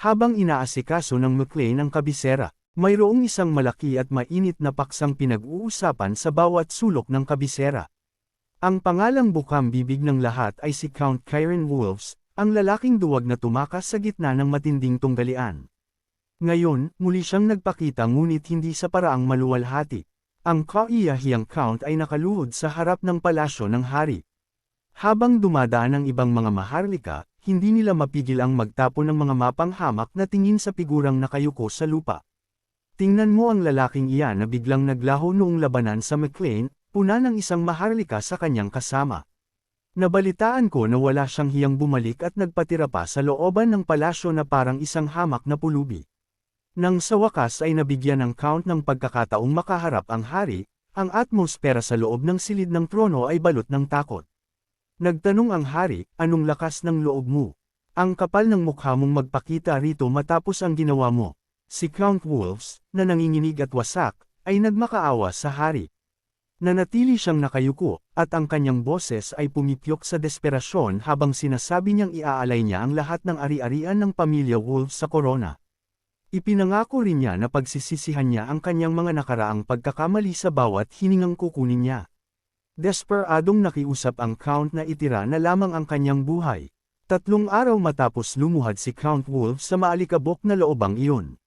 Habang inaasikaso ng McLean ang kabisera, mayroong isang malaki at mainit na paksang pinag-uusapan sa bawat sulok ng kabisera. Ang pangalang bukang bibig ng lahat ay si Count Kyron Wolves, ang lalaking duwag na tumakas sa gitna ng matinding tunggalian. Ngayon, muli siyang nagpakita ngunit hindi sa paraang maluwalhati. Ang kaiyahiyang Count ay nakaluhod sa harap ng palasyo ng hari. Habang dumadaan ang ibang mga maharlika, hindi nila mapigil ang magtapon ng mga mapang hamak na tingin sa figurang nakayuko sa lupa. Tingnan mo ang lalaking iyan na biglang naglaho noong labanan sa McLean, puna ng isang maharlika sa kanyang kasama. Nabalitaan ko na wala siyang hiyang bumalik at nagpatira pa sa looban ng palasyo na parang isang hamak na pulubi. Nang sa wakas ay nabigyan ng Count ng pagkakataong makaharap ang hari, ang atmosfera sa loob ng silid ng trono ay balot ng takot. Nagtanong ang hari, anong lakas ng loob mo? Ang kapal ng mukha mong magpakita rito matapos ang ginawa mo. Si Count Wolves, na nanginginig at wasak, ay nagmakaawa sa hari. Nanatili siyang nakayuko, at ang kanyang boses ay pumipyok sa desperasyon habang sinasabi niyang iaalay niya ang lahat ng ari-arian ng pamilya Wolves sa korona. Ipinangako rin niya na pagsisisihan niya ang kanyang mga nakaraang pagkakamali sa bawat hiningang kukunin niya. Desperadong nakiusap ang Count na itira na lamang ang kanyang buhay. 3 araw matapos lumuhad si Count Wolves sa maalikabok na loobang iyon.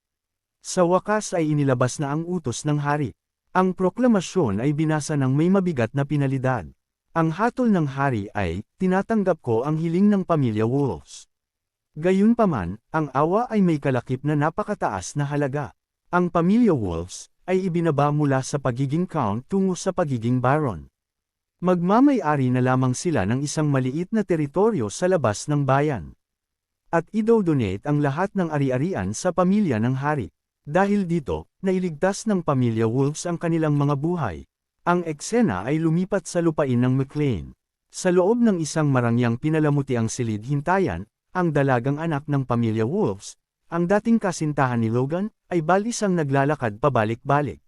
Sa wakas ay inilabas na ang utos ng hari. Ang proklamasyon ay binasa ng may mabigat na pinalidad. Ang hatol ng hari ay, tinatanggap ko ang hiling ng pamilya Wolves. Gayunpaman, ang awa ay may kalakip na napakataas na halaga. Ang pamilya Wolves ay ibinaba mula sa pagiging Count tungo sa pagiging Baron. Magmamay-ari na lamang sila ng isang maliit na teritoryo sa labas ng bayan. At idodonate ang lahat ng ari-arian sa pamilya ng hari. Dahil dito, nailigtas ng pamilya Wolves ang kanilang mga buhay. Ang eksena ay lumipat sa lupain ng McLean. Sa loob ng isang marangyang pinalamuti ang silid hintayan, ang dalagang anak ng pamilya Wolves, ang dating kasintahan ni Logan, ay balisang naglalakad pabalik-balik.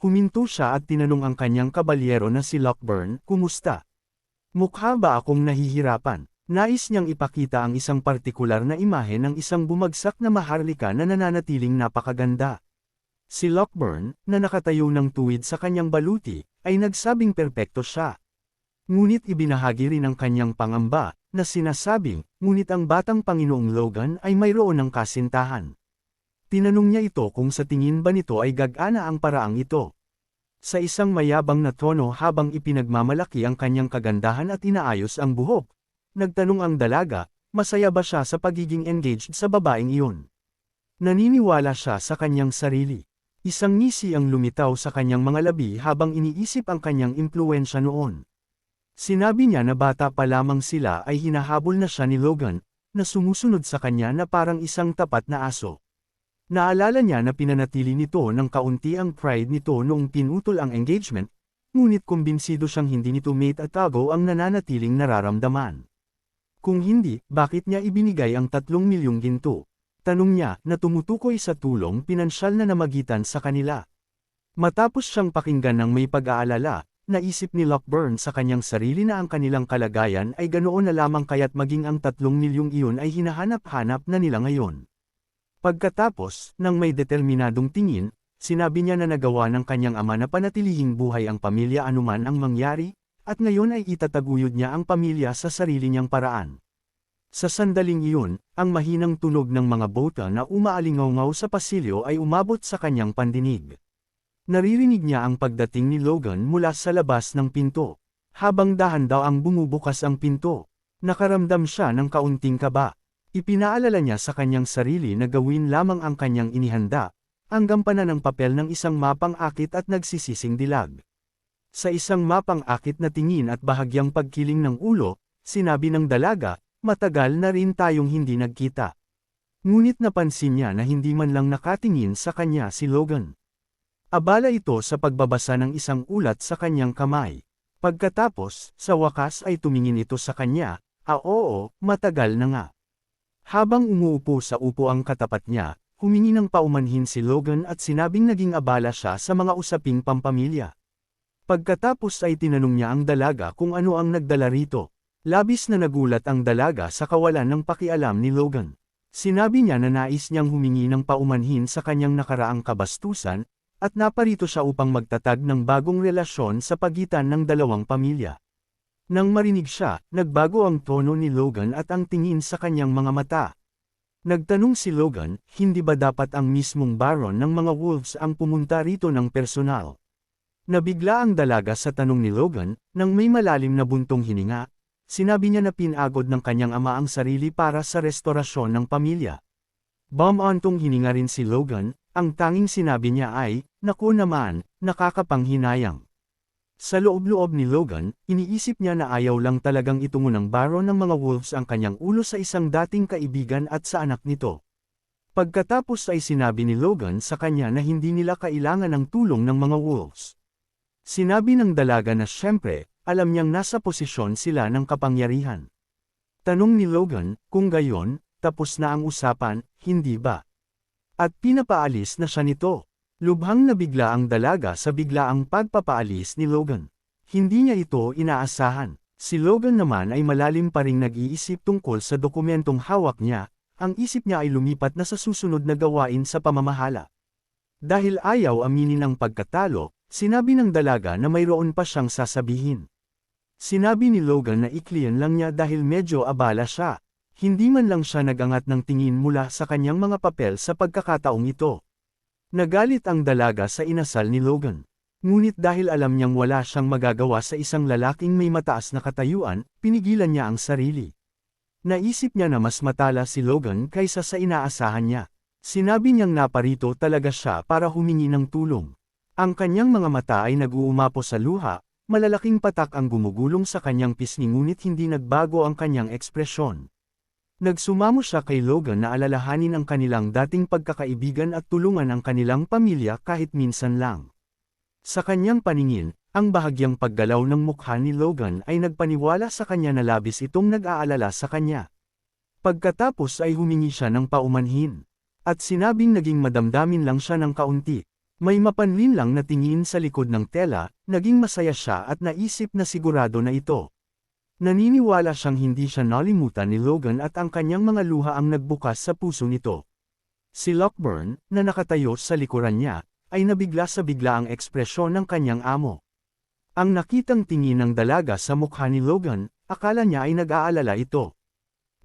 Huminto siya at tinanong ang kanyang kabalyero na si Lockburn, "Kumusta? Mukha ba akong nahihirapan?" Nais niyang ipakita ang isang partikular na imahe ng isang bumagsak na maharlika na nananatiling napakaganda. Si Lockburn, na nakatayo ng tuwid sa kanyang baluti, ay nagsabing perpekto siya. Ngunit ibinahagi rin ang kanyang pangamba, na sinasabing, ngunit ang batang Panginoong Logan ay mayroon ng kasintahan. Tinanong niya ito kung sa tingin ba nito ay gagana ang paraang ito. Sa isang mayabang na tono habang ipinagmamalaki ang kanyang kagandahan at inaayos ang buhok, nagtanong ang dalaga, masaya ba siya sa pagiging engaged sa babaeng iyon? Naniniwala siya sa kanyang sarili. Isang ngisi ang lumitaw sa kanyang mga labi habang iniisip ang kanyang impluwensya noon. Sinabi niya na bata pa lamang sila ay hinahabol na siya ni Logan, na sumusunod sa kanya na parang isang tapat na aso. Naalala niya na pinanatili nito ng kaunti ang pride nito noong pinutol ang engagement, ngunit kumbinsido siyang hindi nito mate at tago ang nananatiling nararamdaman. Kung hindi, bakit niya ibinigay ang 3 milyong ginto? Tanong niya na tumutukoy sa tulong pinansyal na namagitan sa kanila. Matapos siyang pakinggan ng may pag-aalala, naisip ni Lockburn sa kanyang sarili na ang kanilang kalagayan ay ganoon na lamang kaya't maging ang 3 milyong iyon ay hinahanap-hanap na nila ngayon. Pagkatapos, nang may determinadong tingin, sinabi niya na nagawa ng kanyang ama na panatilihing buhay ang pamilya anuman ang mangyari, at ngayon ay itataguyod niya ang pamilya sa sarili niyang paraan. Sa sandaling iyon, ang mahinang tunog ng mga bota na umaalingaw-ngaw sa pasilyo ay umabot sa kanyang pandinig. Naririnig niya ang pagdating ni Logan mula sa labas ng pinto. Habang dahan-daw ang bumubukas ang pinto, nakaramdam siya ng kaunting kaba. Ipinaalala niya sa kanyang sarili na gawin lamang ang kanyang inihanda, ang gampanan ng papel ng isang mapang-akit at nagsisising dilag. Sa isang mapang-akit na tingin at bahagyang pagkiling ng ulo, sinabi ng dalaga, "Matagal na rin tayong hindi nagkita." Ngunit napansin niya na hindi man lang nakatingin sa kanya si Logan. Abala ito sa pagbabasa ng isang ulat sa kanyang kamay. Pagkatapos, sa wakas ay tumingin ito sa kanya, oo, matagal na nga." Habang umuupo sa upo ang katapat niya, humingi ng paumanhin si Logan at sinabing naging abala siya sa mga usaping pampamilya. Pagkatapos ay tinanong niya ang dalaga kung ano ang nagdala rito. Labis na nagulat ang dalaga sa kawalan ng pakialam ni Logan. Sinabi niya na nais niyang humingi ng paumanhin sa kanyang nakaraang kabastusan, at naparito siya upang magtatag ng bagong relasyon sa pagitan ng dalawang pamilya. Nang marinig siya, nagbago ang tono ni Logan at ang tingin sa kanyang mga mata. Nagtanong si Logan, hindi ba dapat ang mismong Baron ng mga Wolves ang pumunta rito ng personal? Nabigla ang dalaga sa tanong ni Logan, nang may malalim na buntong hininga. Sinabi niya na pinagod ng kanyang ama ang sarili para sa restorasyon ng pamilya. Bumantong hininga rin si Logan, ang tanging sinabi niya ay, naku naman, nakakapanghinayang. Sa loob-loob ni Logan, iniisip niya na ayaw lang talagang itungo ng Baron ng mga Wolves ang kanyang ulo sa isang dating kaibigan at sa anak nito. Pagkatapos ay sinabi ni Logan sa kanya na hindi nila kailangan ng tulong ng mga Wolves. Sinabi ng dalaga na siyempre, alam niyang nasa posisyon sila ng kapangyarihan. Tanong ni Logan, kung gayon, tapos na ang usapan, hindi ba? At pinapaalis na siya nito. Lubhang nabigla ang dalaga sa biglaang pagpapaalis ni Logan. Hindi niya ito inaasahan. Si Logan naman ay malalim pa ring nag-iisip tungkol sa dokumentong hawak niya, ang isip niya ay lumipat na sa susunod na gawain sa pamamahala. Dahil ayaw aminin ang pagkatalo, sinabi ng dalaga na mayroon pa siyang sasabihin. Sinabi ni Logan na iklian lang niya dahil medyo abala siya. Hindi man lang siya nagangat ng tingin mula sa kanyang mga papel sa pagkakataong ito. Nagalit ang dalaga sa inasal ni Logan. Ngunit dahil alam niyang wala siyang magagawa sa isang lalaking may mataas na katayuan, pinigilan niya ang sarili. Naisip niya na mas matala si Logan kaysa sa inaasahan niya. Sinabi niyang naparito talaga siya para humingi ng tulong. Ang kanyang mga mata ay nag-uumapo sa luha, malalaking patak ang gumugulong sa kanyang pisngi ngunit hindi nagbago ang kanyang ekspresyon. Nagsumamo siya kay Logan na alalahanin ang kanilang dating pagkakaibigan at tulungan ang kanilang pamilya kahit minsan lang. Sa kanyang paningin, ang bahagyang paggalaw ng mukha ni Logan ay nagpaniwala sa kanya na labis itong nag-aalala sa kanya. Pagkatapos ay humingi siya ng paumanhin. At sinabing naging madamdamin lang siya ng kaunti. May mapanlin lang na tingin sa likod ng tela, naging masaya siya at naisip na sigurado na ito. Naniniwala siyang hindi siya nalimutan ni Logan at ang kanyang mga luha ang nagbukas sa puso nito. Si Lockburn, na nakatayo sa likuran niya, ay nabigla sa bigla ang ekspresyon ng kanyang amo. Ang nakitang tingin ng dalaga sa mukha ni Logan, akala niya ay nag-aalala ito.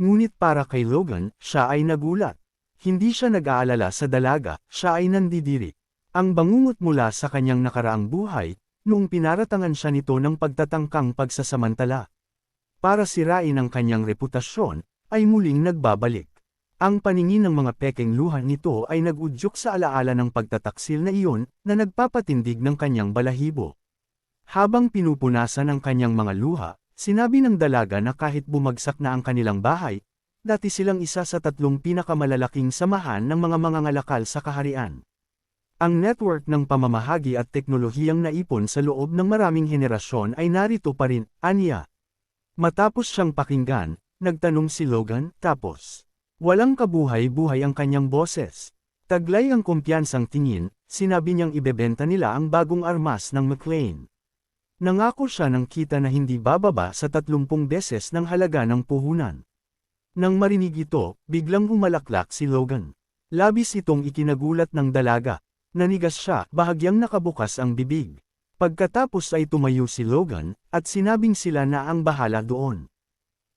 Ngunit para kay Logan, siya ay nagulat. Hindi siya nag-aalala sa dalaga, siya ay nandidiri. Ang bangungot mula sa kanyang nakaraang buhay, noong pinaratangan siya nito ng pagtatangkang pagsasamantala. Para sirain ang kanyang reputasyon, ay muling nagbabalik. Ang paningin ng mga pekeng luha nito ay nag-udyok sa alaala ng pagtataksil na iyon, na nagpapatindig ng kanyang balahibo. Habang pinupunasan ang kanyang mga luha, sinabi ng dalaga na kahit bumagsak na ang kanilang bahay, dati silang isa sa 3 pinakamalalaking samahan ng mga mangangalakal sa kaharian. Ang network ng pamamahagi at teknolohiyang naipon sa loob ng maraming henerasyon ay narito pa rin, aniya. Matapos siyang pakinggan, nagtanong si Logan, tapos. Walang kabuhay-buhay ang kanyang boses. Taglay ang kumpiyansang tingin, sinabi niyang ibebenta nila ang bagong armas ng McLean. Nangako siya ng kita na hindi bababa sa 30 beses ng halaga ng puhunan. Nang marinig ito, biglang humalaklak si Logan. Labis itong ikinagulat ng dalaga. Nanigas siya, bahagyang nakabukas ang bibig. Pagkatapos ay tumayo si Logan, at sinabing sila na ang bahala doon.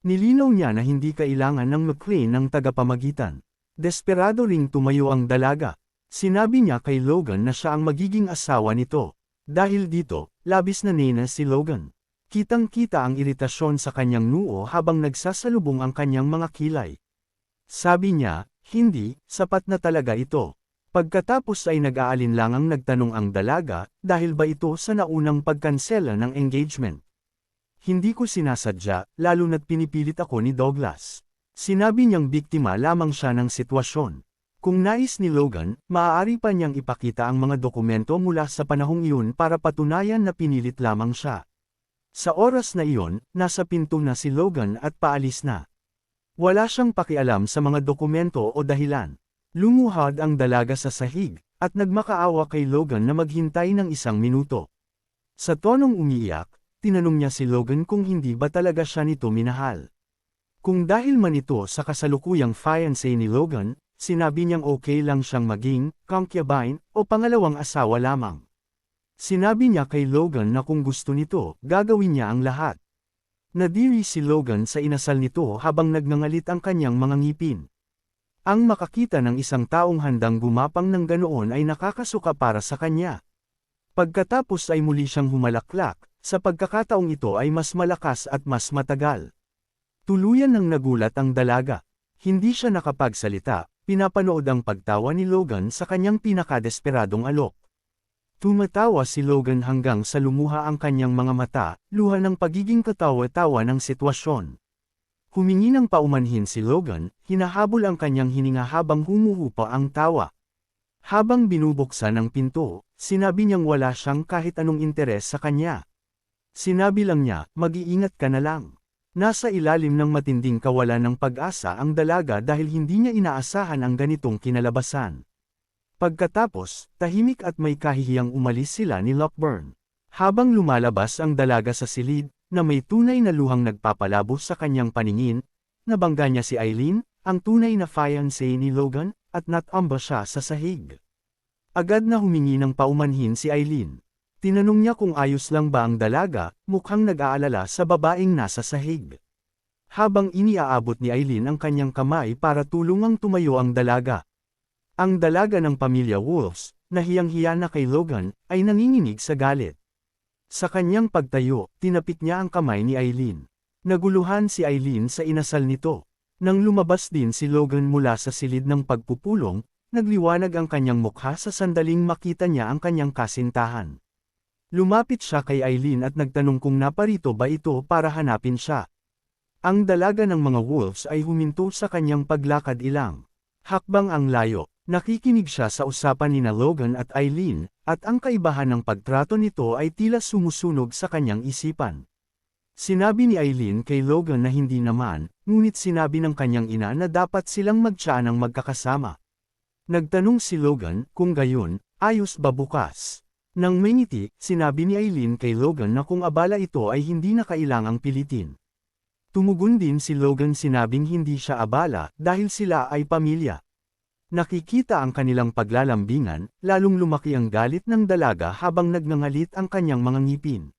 Nilinaw niya na hindi kailangan ng McLean ng tagapamagitan. Desperado ring tumayo ang dalaga. Sinabi niya kay Logan na siya ang magiging asawa nito. Dahil dito, labis na nena si Logan. Kitang-kita ang iritasyon sa kanyang noo habang nagsasalubong ang kanyang mga kilay. Sabi niya, hindi, sapat na talaga ito. Pagkatapos ay nag-aalinlangang nagtanong ang dalaga, dahil ba ito sa naunang pagkansela ng engagement? Hindi ko sinasadya, lalo na't pinipilit ako ni Douglas. Sinabi niyang biktima lamang siya ng sitwasyon. Kung nais ni Logan, maaari pa niyang ipakita ang mga dokumento mula sa panahong iyon para patunayan na pinilit lamang siya. Sa oras na iyon, nasa pinto na si Logan at paalis na. Wala siyang pakialam sa mga dokumento o dahilan. Lumuhad ang dalaga sa sahig, at nagmakaawa kay Logan na maghintay ng 1 minuto. Sa tonong umiiyak, tinanong niya si Logan kung hindi ba talaga siya nito minahal. Kung dahil man ito sa kasalukuyang fiancé ni Logan, sinabi niyang okay lang siyang maging concubine o pangalawang asawa lamang. Sinabi niya kay Logan na kung gusto nito, gagawin niya ang lahat. Nadiri si Logan sa inasal nito habang nagngangalit ang kanyang mga ngipin. Ang makakita ng isang taong handang gumapang ng ganoon ay nakakasuka para sa kanya. Pagkatapos ay muli siyang humalaklak, sa pagkakataong ito ay mas malakas at mas matagal. Tuluyan ng nagulat ang dalaga. Hindi siya nakapagsalita, pinapanood ang pagtawa ni Logan sa kanyang pinakadesperadong alok. Tumatawa si Logan hanggang sa lumuha ang kanyang mga mata, luha ng pagiging katawa-tawa ng sitwasyon. Humingi ng paumanhin si Logan, hinahabol ang kanyang hininga habang humuhupa ang tawa. Habang binubuksan ang pinto, sinabi niyang wala siyang kahit anong interes sa kanya. Sinabi lang niya, mag-iingat ka na lang. Nasa ilalim ng matinding kawalan ng pag-asa ang dalaga dahil hindi niya inaasahan ang ganitong kinalabasan. Pagkatapos, tahimik at may kahihiyang umalis sila ni Lockburn. Habang lumalabas ang dalaga sa silid, na may tunay na luhang nagpapalabo sa kanyang paningin, nabangga niya si Eileen, ang tunay na fiancé ni Logan, at natamba siya sa sahig. Agad na humingi ng paumanhin si Eileen. Tinanong niya kung ayos lang ba ang dalaga, mukhang nag-aalala sa babaeng nasa sahig. Habang iniaabot ni Eileen ang kanyang kamay para tulungang tumayo ang dalaga. Ang dalaga ng pamilya Wolves, na hiyang-hiya na kay Logan, ay nanginginig sa galit. Sa kanyang pagtayo, tinapik niya ang kamay ni Eileen. Naguluhan si Eileen sa inasal nito. Nang lumabas din si Logan mula sa silid ng pagpupulong, nagliwanag ang kanyang mukha sa sandaling makita niya ang kanyang kasintahan. Lumapit siya kay Eileen at nagtanong kung naparito ba ito para hanapin siya. Ang dalaga ng mga Wolves ay huminto sa kanyang paglakad ilang hakbang ang layo. Nakikinig siya sa usapan ni Logan at Eileen, at ang kaibahan ng pagtrato nito ay tila sumusunog sa kanyang isipan. Sinabi ni Eileen kay Logan na hindi naman, ngunit sinabi ng kanyang ina na dapat silang magtiyanang magkakasama. Nagtanong si Logan, kung gayon, ayos ba bukas? Nang may ngiti, sinabi ni Eileen kay Logan na kung abala ito ay hindi na kailangang pilitin. Tumugon din si Logan sinabing hindi siya abala dahil sila ay pamilya. Nakikita ang kanilang paglalambingan, lalong lumaki ang galit ng dalaga habang nagngangalit ang kanyang mga ngipin.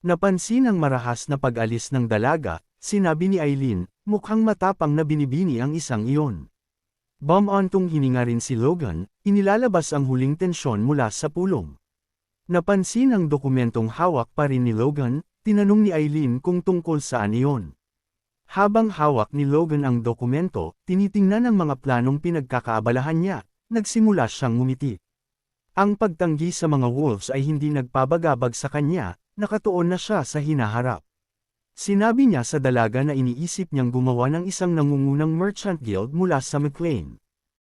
Napansin ang marahas na pag-alis ng dalaga, sinabi ni Eileen, mukhang matapang na binibini ang isang iyon. Bumantong hininga rin si Logan, inilalabas ang huling tensyon mula sa pulong. Napansin ang dokumentong hawak pa rin ni Logan, tinanong ni Eileen kung tungkol saan iyon. Habang hawak ni Logan ang dokumento, tinitingnan ang mga planong pinagkakaabalahan niya, nagsimula siyang ngumiti. Ang pagtanggi sa mga Wolves ay hindi nagpabagabag sa kanya, nakatuon na siya sa hinaharap. Sinabi niya sa dalaga na iniisip niyang gumawa ng isang nangungunang merchant guild mula sa McLean.